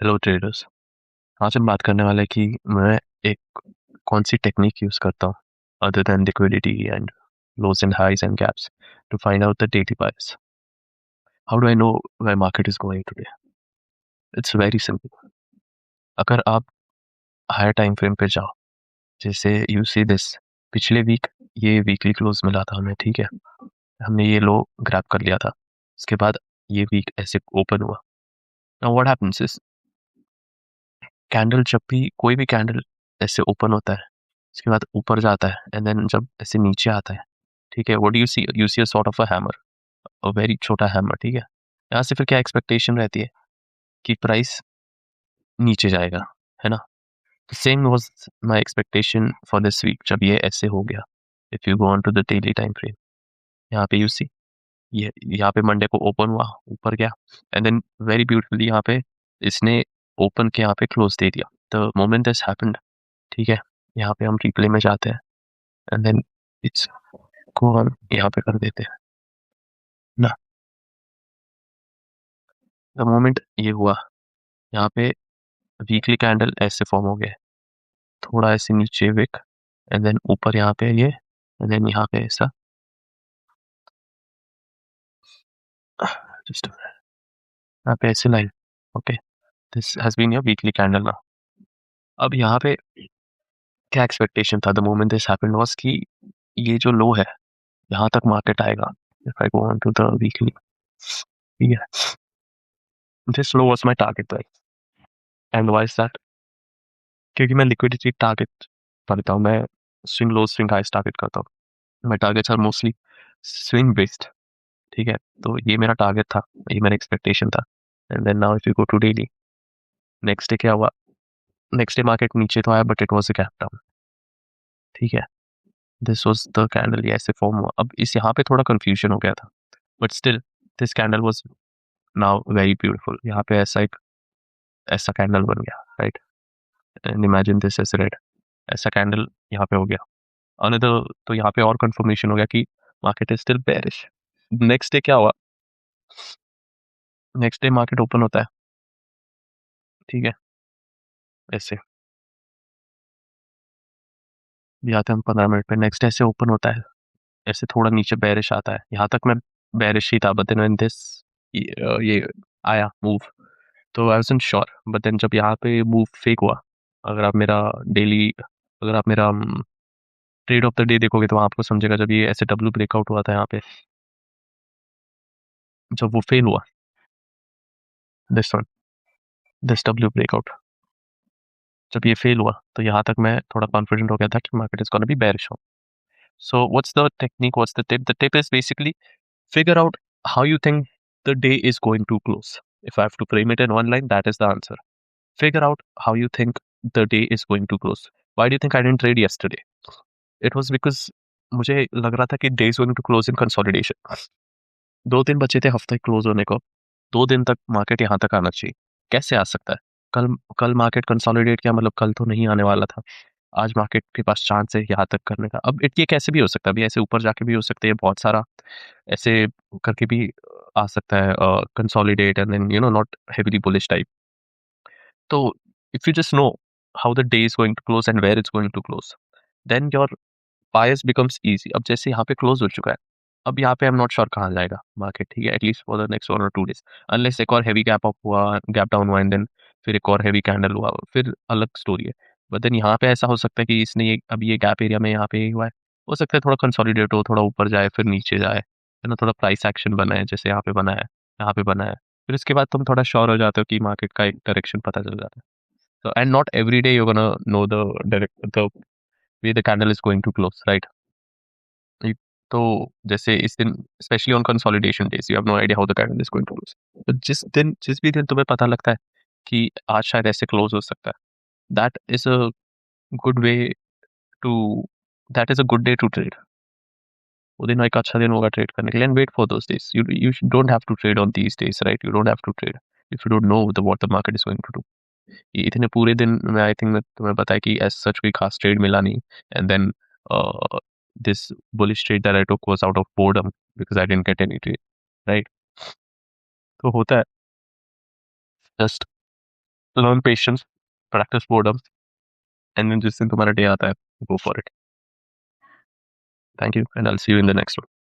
Hello traders. आज हम बात करने वाले हैं कि मैं एक कौन सी टेक्निक यूज करता हूँ other than liquidity and lows and highs and gaps to find out the daily buyers. How do I know where market is going today? It's very simple. अगर आप हायर टाइम फ्रेम पे जाओ, जैसे you see this, पिछले week ये weekly close मिला था हमें, ठीक है। हमने ये लो ग्रैब कर लिया था। उसके बाद ये वीक ऐसे ओपन हुआ। Now what happens is, candle जब भी कोई भी कैंडल ऐसे ओपन होता है, उसके बाद ऊपर जाता है एंड देन जब ऐसे नीचे आता है, ठीक है, what do you see a sort of a hammer, a very छोटा हैमर, ठीक है। यहाँ से फिर क्या एक्सपेक्टेशन रहती है कि प्राइस नीचे जाएगा, है ना। Same was my expectation for this week जब ये ऐसे हो गया। If you go on to the daily time frame, यहाँ पे यू सी, ये यहाँ पे मंडे को ओपन हुआ, ऊपर गया एंड देन वेरी ब्यूटीफुली यहाँ पे इसने ओपन के यहाँ पे क्लोज दे दिया। द मोमेंट दिस हैपेंड, ठीक है, यहाँ पे हम रिप्ले में जाते हैं एंड देन इट्स को हम यहाँ पे कर देते हैं ना। द मोमेंट ये हुआ, यहाँ पे वीकली कैंडल ऐसे फॉर्म हो गए, थोड़ा ऐसे नीचे विक एंड देन ऊपर यहाँ पे ये एंड देन यहाँ पे ऐसा, जस्ट यहाँ पे ऐसे line. Okay, this has been your weekly candle ना। अब यहाँ पे क्या एक्सपेक्टेशन था the moment this happened was कि ये जो लो है यहाँ तक मार्केट आएगा। If I go on to the weekly, ठीक है, this low was my target price. And why is that? क्योंकि मैं लिक्विडिटी टारगेट करता हूँ, मैं swing low swing highs target करता हूँ। My targets are mostly swing based, ठीक है। तो ये मेरा टारगेट था, ये मेरा एक्सपेक्टेशन था। And then now if you go to daily, next day क्या हुआ? नेक्स्ट डे मार्केट नीचे तो आया but it was a gap down, ठीक है। दिस वाज द कैंडल, ये ऐसे फॉर्म हुआ। अब इस यहाँ पे थोड़ा कंफ्यूजन हो गया था but still this candle was now very beautiful. यहाँ पे ऐसा एक ऐसा कैंडल बन गया, right. And imagine this as red, ऐसा कैंडल यहाँ पे हो गया अनदर। तो यहाँ पे और कंफर्मेशन हो गया कि market is still bearish. Next day क्या हुआ? नेक्स्ट डे मार्केट ओपन होता है, ठीक है, ऐसे भी आते हैं हम 15 मिनट पे। नेक्स्ट ऐसे ओपन होता है, ऐसे थोड़ा नीचे बेरिश आता है। यहाँ तक मैं बेरिश ही था बट देन व्हेन दिस ये आया मूव, तो I wasn't sure. But then जब यहाँ पे मूव फेक हुआ, अगर आप मेरा डेली, अगर आप मेरा ट्रेड ऑफ द डे देखोगे तो आपको समझेगा जब ये ऐसे डब्ल्यू ब्रेकआउट हुआ था यहाँ पे, जब वो फेल हुआ, this one, this W breakout, जब ये फेल हुआ तो यहाँ तक मैं थोड़ा कॉन्फिडेंट हो गया था कि market is gonna be bearish हो। So what's the technique, what's the tip? The tip is basically figure out how you think the day is going to close. If I have to frame it in one line, that is the answer. Figure out how you think the day is going to close. Why do you think I didn't trade yesterday? It was because मुझे लग रहा था कि day is going to close in consolidation. 2 दिन बचे थे हफ्ते close होने को, 2 दिन तक मार्केट यहाँ तक आना चाहिए। कैसे आ सकता है? कल कल मार्केट कंसोलिडेट किया, मतलब कल तो नहीं आने वाला था। आज मार्केट के पास चांस है यहाँ तक करने का। अब ये कैसे भी हो सकता है, अभी ऐसे ऊपर जाके भी हो सकते हैं, बहुत सारा ऐसे करके भी आ सकता है consolidate and then not heavily bullish type. तो if you just know how the day is going to close and where is going to close, then your bias becomes easy. अब जैसे यहाँ पे क्लोज हो चुका है, अब यहाँ पे आई एम नॉट श्योर कहाँ जाएगा मार्केट, ठीक है, एटलीस्ट फॉर द नेक्स्ट 1 और 2 डेज, अनलेस एक और हैवी गैप अप हुआ, गैप डाउन हुआ एंड देन फिर एक और हैवी कैंडल हुआ, फिर अलग स्टोरी है। बट देन यहाँ पे ऐसा हो सकता है कि इसने ये अभी ये गैप एरिया में यहाँ पे ये हुआ है, हो सकता है थोड़ा कंसोलिडेट हो, थोड़ा ऊपर जाए फिर नीचे जाए, है ना, थोड़ा प्राइस एक्शन बना है, जैसे यहाँ पे बना है, यहाँ पे बना है। फिर उसके बाद तुम थोड़ा श्योर हो जाते हो कि मार्केट का एक डायरेक्शन पता चल जाता है। So and not every day you're gonna know the way the candle is going to close, right? You- तो जैसे इस दिन specially on consolidation days you have no idea how the candle is going to close. तो जिस भी दिन तुम्हें पता लगता है कि आज शायद ऐसे क्लोज हो सकता है, that is a good way to that is a good day to trade. वो दिन एक अच्छा दिन होगा ट्रेड करने के लिए। And wait for those days, you don't have to trade on these days, right? You don't have to trade if you don't know the what the market is going to do. ये इतने पूरे दिन में I think मैं तुम्हें बताया कि as such कोई खास ट्रेड मिला नहीं। And then this bullish trade that I took was out of boredom because I didn't get any trade, right? तो होता है, just learn patience, practice boredom, and then जिस दिन तुम्हारा डे आता है, go for it. Thank you and I will see you in the next one.